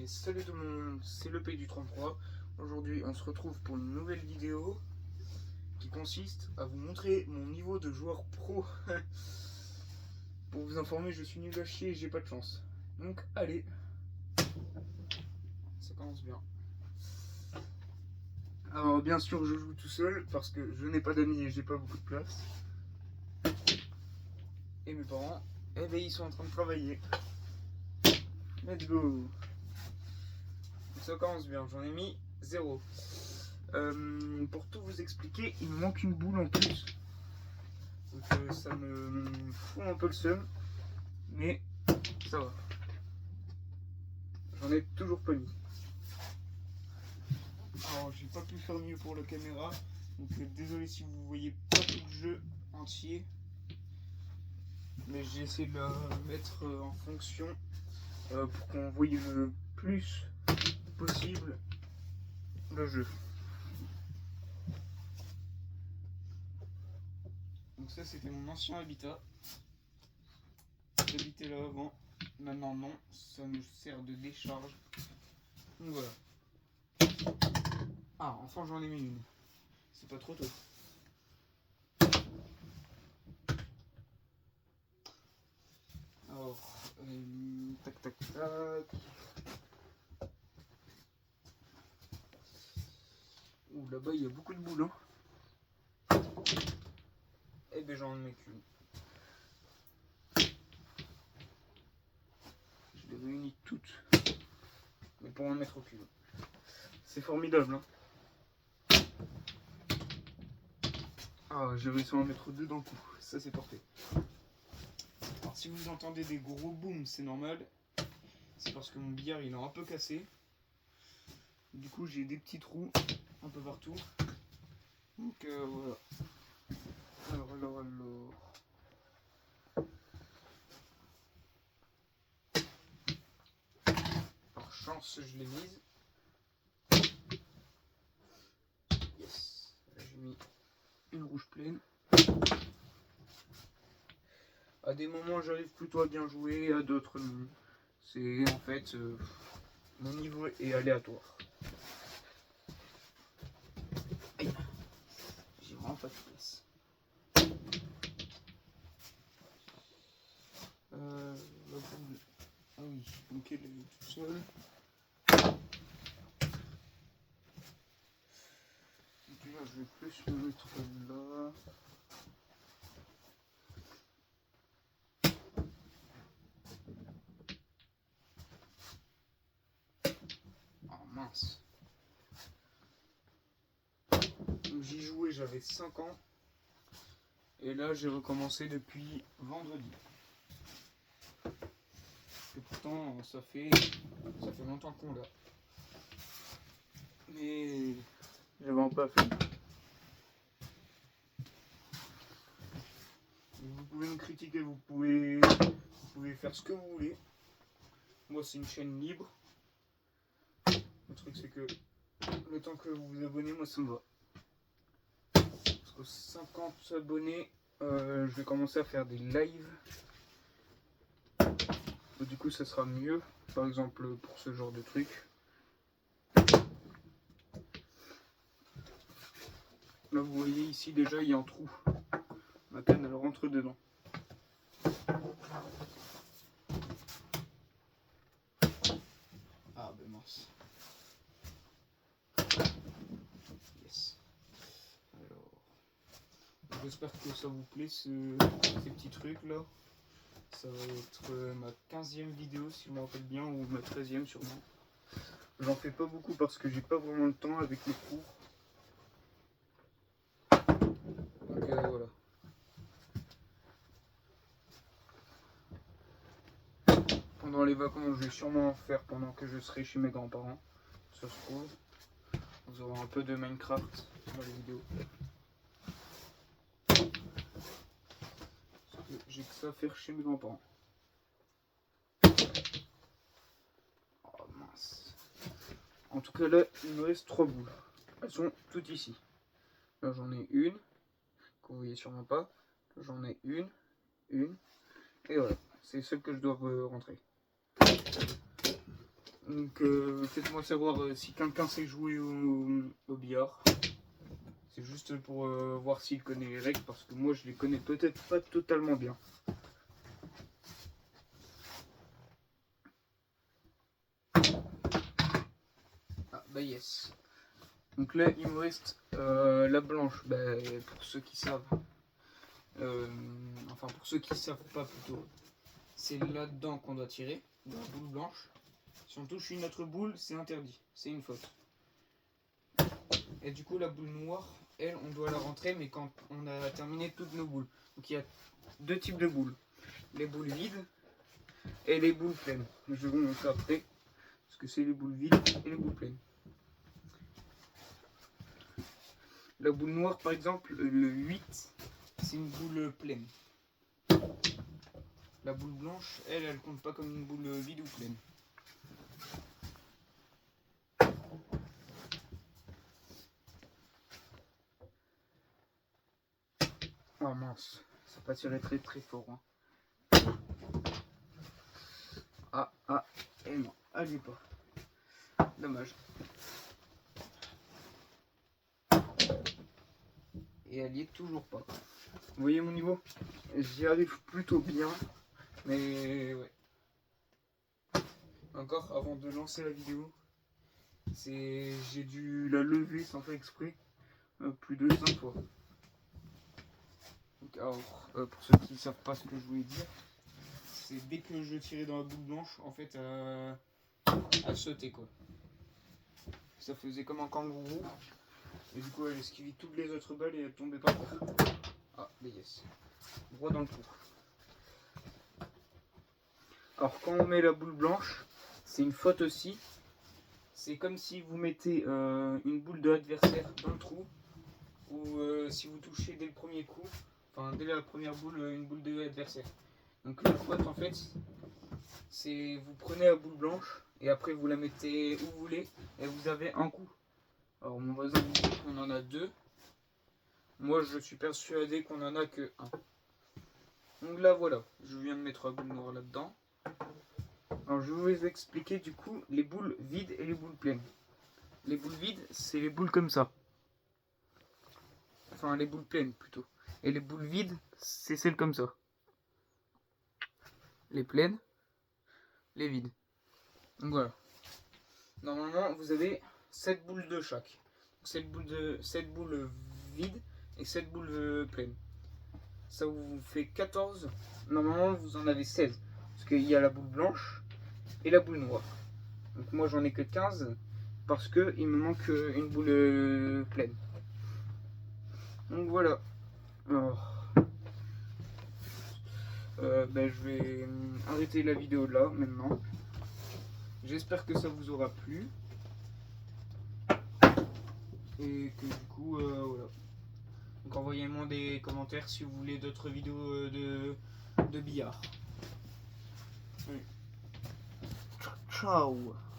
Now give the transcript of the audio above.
Et salut tout le monde, c'est le Pays du 33. Aujourd'hui on se retrouve pour une nouvelle vidéo qui consiste à vous montrer mon niveau de joueur pro. Pour vous informer, je suis nul à chier et j'ai pas de chance. Donc allez, ça commence bien. Alors bien sûr je joue tout seul parce que je n'ai pas d'amis et j'ai pas beaucoup de place. Et mes parents, eh ben ils sont en train de travailler. Let's go. Ça commence bien, j'en ai mis 0. Pour tout vous expliquer, il me manque une boule en plus. Donc ça me fout un peu le seum. Mais ça va. J'en ai toujours pas mis. Alors j'ai pas pu faire mieux pour la caméra. Donc désolé si vous voyez pas tout le jeu entier. Mais j'ai essayé de la mettre en fonction pour qu'on voie le plus possible le jeu. Donc ça c'était mon ancien habitat. J'habitais là avant. Maintenant non, ça me sert de décharge. Donc voilà. Ah, enfin j'en ai mis une. C'est pas trop tôt. Alors, tac tac tac. Ouh, là-bas il y a beaucoup de boules. Hein. Eh ben j'en mets qu'une. Je les réunis toutes. Mais pour en mettre aucune. C'est formidable. Hein. Ah, j'ai réussi à en mettre deux d'un coup. Ça c'est parfait. Alors si vous entendez des gros booms, c'est normal. C'est parce que mon billard il est un peu cassé. Du coup j'ai des petits trous un peu partout. Donc voilà. Alors. Par chance je l'ai mise. Yes. Là j'ai mis une rouge pleine. À des moments j'arrive plutôt à bien jouer, à d'autres non. C'est en fait mon niveau est aléatoire. Aïe. J'ai vraiment pas de place. La boule. Ah oui, donc elle est toute seule. Donc là je vais plus me mettre là. Mince. J'y jouais, j'avais 5 ans. Et là, j'ai recommencé depuis vendredi. Et pourtant, ça fait longtemps qu'on l'a. Mais j'ai vraiment pas fait. Vous pouvez me critiquer, vous pouvez faire ce que vous voulez. Moi, c'est une chaîne libre. Le truc, c'est que le temps que vous vous abonnez, moi, ça me va. Parce qu'aux 50 abonnés, je vais commencer à faire des lives. Du coup, ça sera mieux. Par exemple, pour ce genre de truc. Là, vous voyez ici, déjà, il y a un trou. Ma canne, elle rentre dedans. Ah, ben mince. Yes. Alors, j'espère que ça vous plaît, ces petits trucs-là. Ça va être ma 15e vidéo, si je me rappelle bien, ou ma 13e sûrement. J'en fais pas beaucoup parce que j'ai pas vraiment le temps avec les cours. Donc voilà. Pendant les vacances, je vais sûrement en faire pendant que je serai chez mes grands-parents. Ça se trouve. Vous aurez un peu de Minecraft dans les vidéos. Parce que j'ai que ça à faire chez mes grands-parents. Oh mince. En tout cas là, il me reste 3 boules. Elles sont toutes ici. Là j'en ai une, que vous voyez sûrement pas. Là j'en ai une. Et voilà. C'est celle que je dois rentrer. Donc faites-moi savoir si quelqu'un sait jouer au billard. C'est juste pour voir s'il connaît les règles, parce que moi je les connais peut-être pas totalement bien. Ah bah yes. Donc là il me reste la blanche, bah, pour ceux qui savent. Enfin pour ceux qui savent pas plutôt. C'est là-dedans qu'on doit tirer, dans la boule blanche. Si on touche une autre boule, c'est interdit, c'est une faute. Et du coup la boule noire, elle, on doit la rentrer, mais quand on a terminé toutes nos boules. Donc il y a deux types de boules. Les boules vides et les boules pleines. Je vais vous montrer après ce que c'est les boules vides et les boules pleines. La boule noire par exemple, le 8, c'est une boule pleine. La boule blanche, elle compte pas comme une boule vide ou pleine. Oh mince, ça pas tiré très très fort. Hein. Et non, elle y est pas. Dommage. Et elle y est toujours pas. Vous voyez mon niveau? J'y arrive plutôt bien. Mais ouais. Encore avant de lancer la vidéo, j'ai dû la lever sans faire exprès plus de 5 fois. Donc, alors, pour ceux qui ne savent pas ce que je voulais dire, c'est dès que je tirais dans la boule blanche, en fait, elle sautait quoi. Ça faisait comme un kangourou. Et du coup, elle esquivait toutes les autres balles et elle tombait par terre. Ah, mais yes. Droit dans le trou. Alors, quand on met la boule blanche, c'est une faute aussi. C'est comme si vous mettez une boule de l'adversaire dans le trou. Ou si vous touchez dès le premier coup, enfin dès la première boule, une boule de l'adversaire. Donc la faute en fait, c'est vous prenez la boule blanche et après vous la mettez où vous voulez et vous avez un coup. Alors mon voisin dit qu'on en a deux. Moi je suis persuadé qu'on en a que un. Donc là voilà, je viens de mettre la boule noire là-dedans. Alors je vais vous expliquer du coup les boules vides et les boules pleines. Les boules vides, c'est les boules comme ça. Enfin les boules pleines plutôt. Et les boules vides, c'est celles comme ça. Les pleines, les vides. Donc voilà. Normalement, vous avez 7 boules de chaque. 7 boules vides et 7 boules pleines. Ça vous fait 14. Normalement, vous en avez 16. Parce qu'il y a la boule blanche et la boule noire. Donc moi, j'en ai que 15 parce qu'il me manque une boule pleine. Donc voilà. Alors, je vais arrêter la vidéo là maintenant. J'espère que ça vous aura plu. Et que du coup, voilà. Donc envoyez-moi des commentaires si vous voulez d'autres vidéos de billard. Oui. Ciao.